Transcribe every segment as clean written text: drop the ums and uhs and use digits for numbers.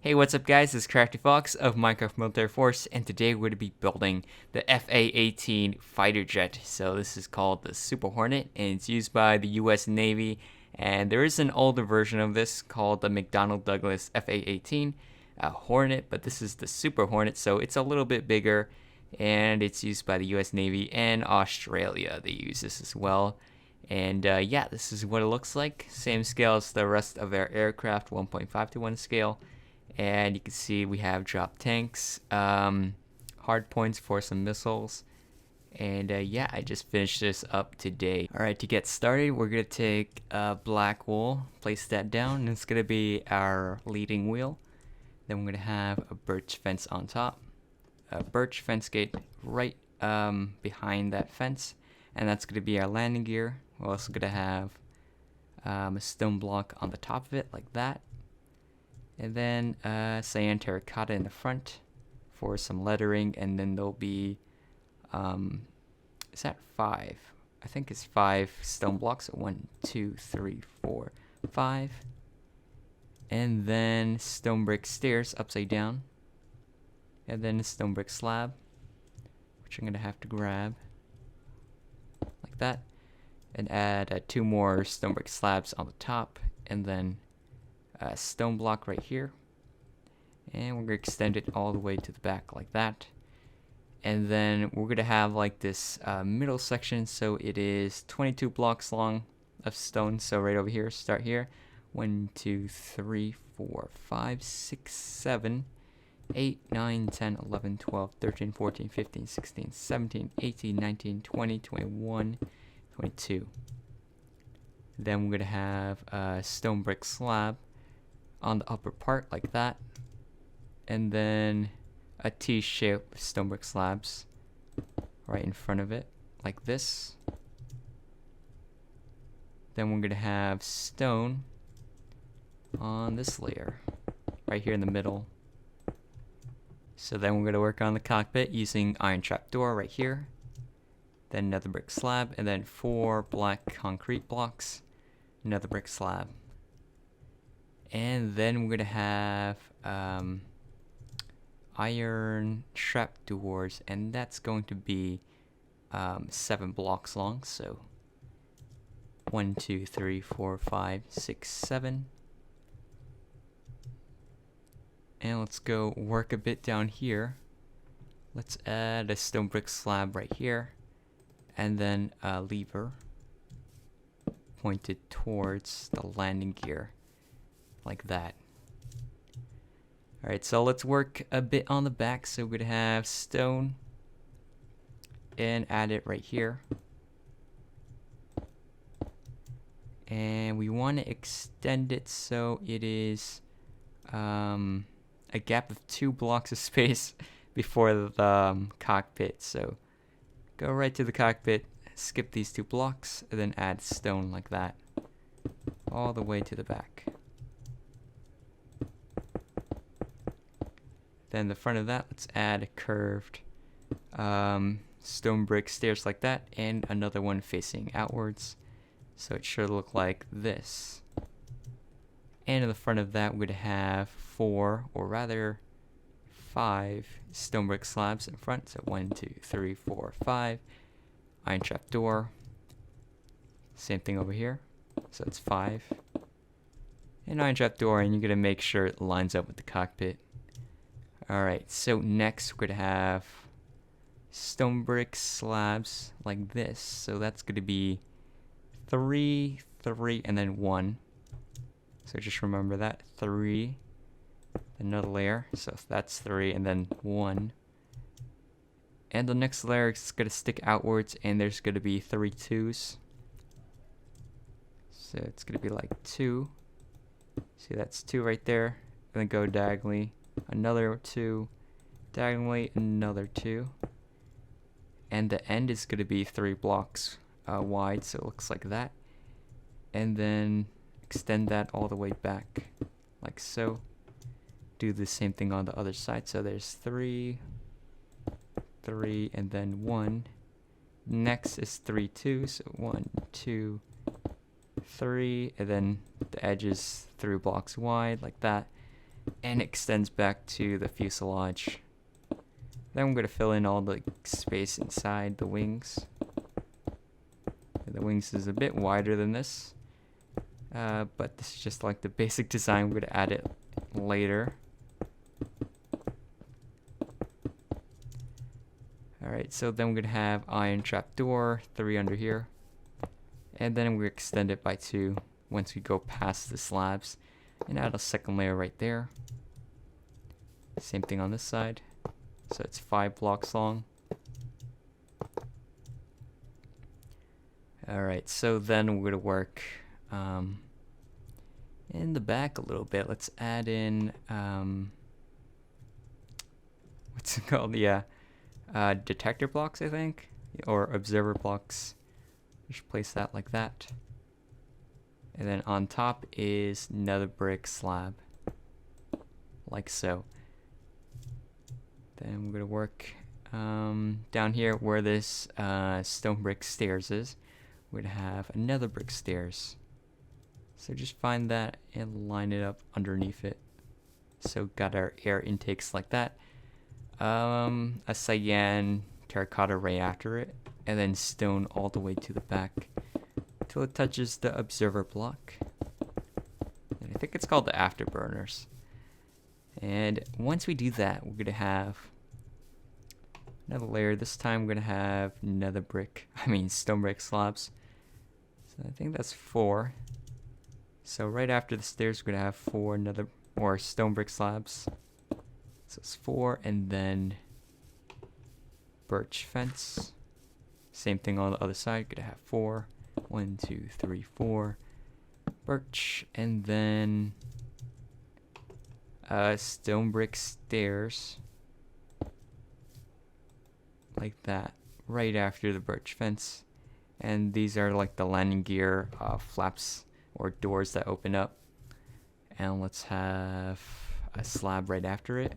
Hey, what's up guys, this is Crafty Fox of Minecraft Military Force, and today we're going to be building the A-18 fighter jet. So this is called the Super Hornet, and it's used by the US Navy, and there is an older version of this called the McDonnell Douglas FA-18 Hornet, but this is the Super Hornet, so it's a little bit bigger, and it's used by the US Navy and Australia. They use this as well. And yeah, this is what it looks like. Same scale as the rest of our aircraft, 1.5:1 scale. And you can see we have drop tanks, hardpoints for some missiles, and yeah, I just finished this up today. Alright, to get started, we're going to take black wool, place that down, and it's going to be our leading wheel. Then we're going to have a birch fence on top, a birch fence gate right behind that fence, and that's going to be our landing gear. We're also going to have a stone block on the top of it, like that. And then cyan terracotta in the front for some lettering, and then there'll be is that 5? I think it's 5 stone blocks. 1, 2, 3, 4, 5. And then stone brick stairs upside down. And then a stone brick slab, which I'm gonna have to grab like that, and add 2 more stone brick slabs on the top, and then a stone block right here, and we're gonna extend it all the way to the back like that. And then we're gonna have like this middle section, so it is 22 blocks long of stone. So right over here, start here, 1, 2, 3, 4, 5, 6, 7, 8, 9, 10, 11, 12, 13, 14, 15, 16, 17, 18, 19, 20, 21, 22. Then we're gonna have a stone brick slab on the upper part like that, and then a T-shaped stone brick slabs right in front of it like this. Then we're gonna have stone on this layer right here in the middle. So then we're gonna work on the cockpit using iron trap door right here, then another brick slab, and then 4 black concrete blocks, another brick slab. And then we're gonna have iron trap doors, and that's going to be 7 blocks long. So 1, 2, 3, 4, 5, 6, 7. And let's go work a bit down here. Let's add a stone brick slab right here, and then a lever pointed towards the landing gear like that. Alright, so let's work a bit on the back. So we're gonna have stone and add it right here, and we want to extend it so it is a gap of 2 blocks of space before the cockpit. So go right to the cockpit, skip these 2 blocks, and then add stone like that all the way to the back. Then the front of that, let's add a curved stone brick stairs like that, and another one facing outwards, so it should look like this. And in the front of that, we'd have 4, or rather 5 stone brick slabs in front. So 1, 2, 3, 4, 5. Iron trap door. Same thing over here. So it's 5. And iron trap door, and you're gonna make sure it lines up with the cockpit. Alright, so next we're going to have stone brick slabs like this. So that's going to be 3, 3, and then 1. So just remember that. 3, another layer. So that's 3, and then 1. And the next layer is going to stick outwards, and there's going to be 3 2s. So it's going to be like 2. See, that's 2 right there. And then go diagonally. Another 2, diagonally another 2, and the end is going to be 3 blocks wide, so it looks like that. And then extend that all the way back like so. Do the same thing on the other side. So there's 3, 3, and then 1. Next is 3 2, so 1, 2, 3, and then the edge is 3 blocks wide like that. and it extends back to the fuselage. Then I'm going to fill in all the space inside the wings. The wings is a bit wider than this, but this is just like the basic design. We're going to add it later. Alright, so then we're going to have iron trapdoor, 3 under here. And then we extend it by 2 once we go past the slabs. And add a second layer right there. Same thing on this side. So it's 5 blocks long. Alright, so then we're going to work in the back a little bit. Let's add in, what's it called? Yeah, detector blocks, I think, or observer blocks. Just place that like that. And then on top is another brick slab, like so. Then we're going to work down here where this stone brick stairs is. We're going to have another brick stairs. So just find that and line it up underneath it. So got our air intakes like that. A cyan terracotta right after it. And then stone all the way to the back till it touches the observer block. And I think it's called the afterburners. And once we do that, we're going to have another layer. This time we're going to have another stone brick slabs. So I think that's 4. So right after the stairs, we're going to have 4 more stone brick slabs. So it's 4, and then birch fence. Same thing on the other side. Going to have 4. 1, 2, 3, 4. Birch, and then stone brick stairs. Like that. Right after the birch fence. And these are like the landing gear flaps or doors that open up. And let's have a slab right after it.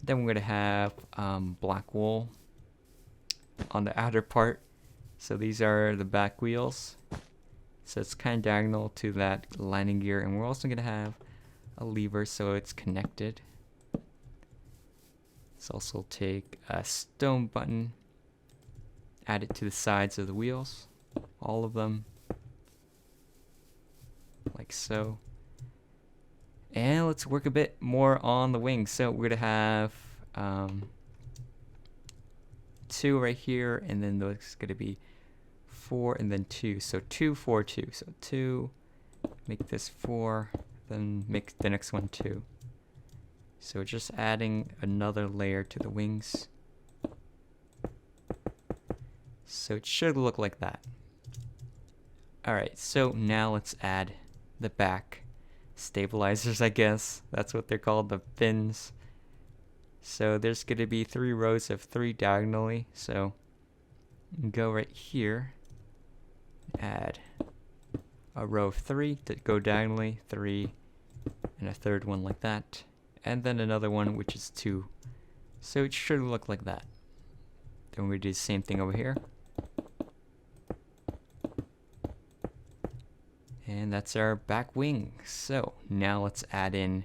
Then we're going to have black wool on the outer part. So these are the back wheels. So it's kind of diagonal to that landing gear. And we're also going to have a lever so it's connected. Let's also take a stone button, add it to the sides of the wheels, all of them, like so. And let's work a bit more on the wings. So we're going to have 2 right here, and then there's going to be 4 and then 2. So 2, 4, 2. So 2, make this 4, then make the next one 2. So just adding another layer to the wings. So it should look like that. Alright, so now let's add the back stabilizers, I guess. That's what they're called, the fins. So there's going to be 3 rows of 3 diagonally. So go right here, add a row of 3 to go diagonally, 3, and a third one like that. And then another one which is 2. So it should look like that. Then we're going to do the same thing over here. And that's our back wing. So now let's add in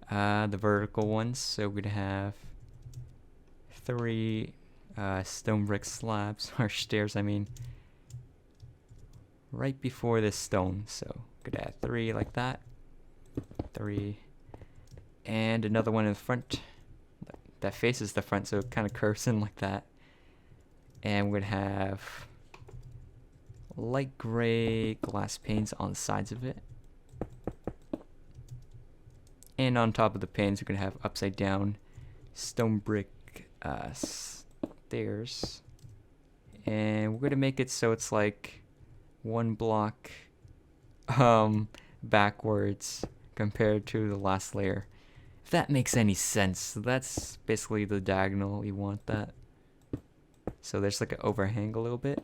the vertical ones. So we're going to have 3 stone brick slabs, or stairs I mean, right before this stone. So we're going to add 3 like that. 3. And another one in the front that faces the front, so it kind of curves in like that. And we're going to have light gray glass panes on the sides of it. And on top of the panes, we're going to have upside down stone brick stairs. And we're going to make it so it's like 1 block backwards compared to the last layer. If that makes any sense. So that's basically the diagonal. You want that. So there's like an overhang a little bit.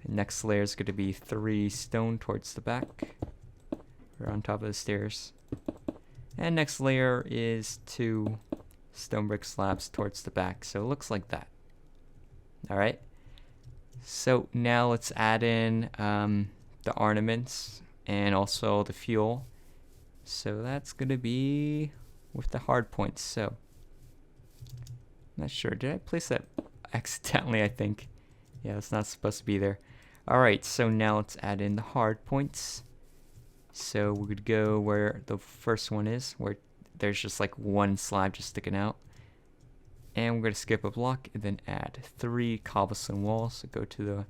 And next layer is going to be 3 stone towards the back, or on top of the stairs. And next layer is 2 stone brick slabs towards the back. So it looks like that. Alright. So now let's add in the ornaments and also the fuel. So that's gonna be with the hard points. So not sure, did I place that accidentally? I think, yeah, it's not supposed to be there. Alright, so now let's add in the hard points. So we could go where the first one is, where there's just like one slab just sticking out. And we're going to skip a block and then add 3 cobblestone walls. So go to the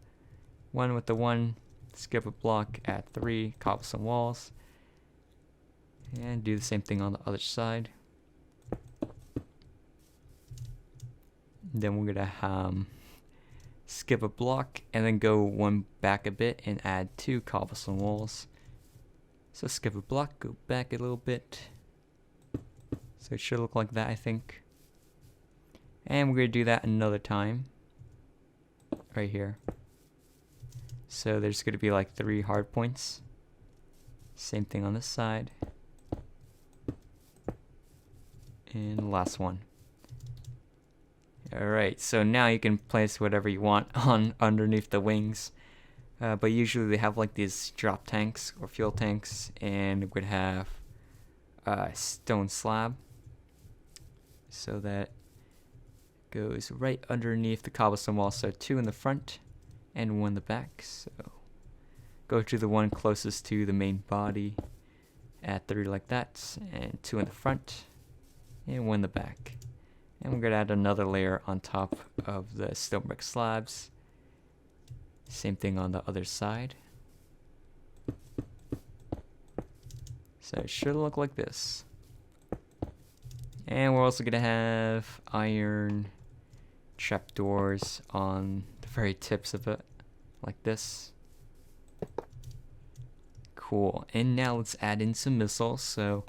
one with the 1, skip a block, add 3 cobblestone walls. And do the same thing on the other side. Then we're going to skip a block and then go one back a bit and add 2 cobblestone walls. So skip a block, go back a little bit. So it should look like that, I think. And we're going to do that another time. Right here. So there's going to be like 3 hard points. Same thing on this side. And the last one. Alright, so now you can place whatever you want on underneath the wings. But usually they have like these drop tanks or fuel tanks. And we'd have a stone slab. So that goes right underneath the cobblestone wall. So 2 in the front and 1 in the back. So go to the one closest to the main body, add 3 like that, and 2 in the front and 1 in the back. And we're gonna add another layer on top of the stone brick slabs. Same thing on the other side. So it should look like this. And we're also gonna have iron trapdoors on the very tips of it, like this. Cool. And now let's add in some missiles. So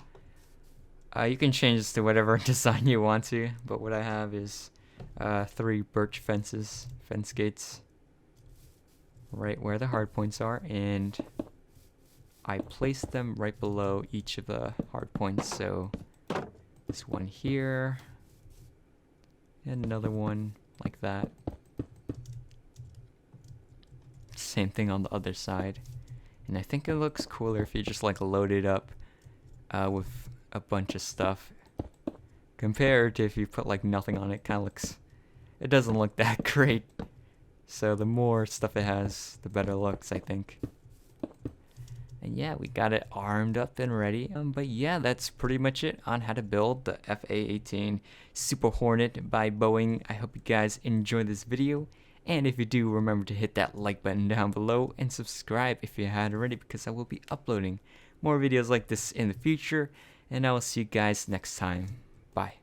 you can change this to whatever design you want to, but what I have is 3 birch fence gates, right where the hard points are, and I placed them right below each of the hard points. So this one here, and another one like that. Same thing on the other side. And I think it looks cooler if you just like load it up with a bunch of stuff, compared to if you put like nothing on it. It doesn't look that great. So the more stuff it has, the better it looks, I think. And yeah, we got it armed up and ready. But yeah, that's pretty much it on how to build the A-18 Super Hornet by Boeing. I hope you guys enjoyed this video. And if you do, remember to hit that like button down below and subscribe if you hadn't already, because I will be uploading more videos like this in the future. And I will see you guys next time. Bye.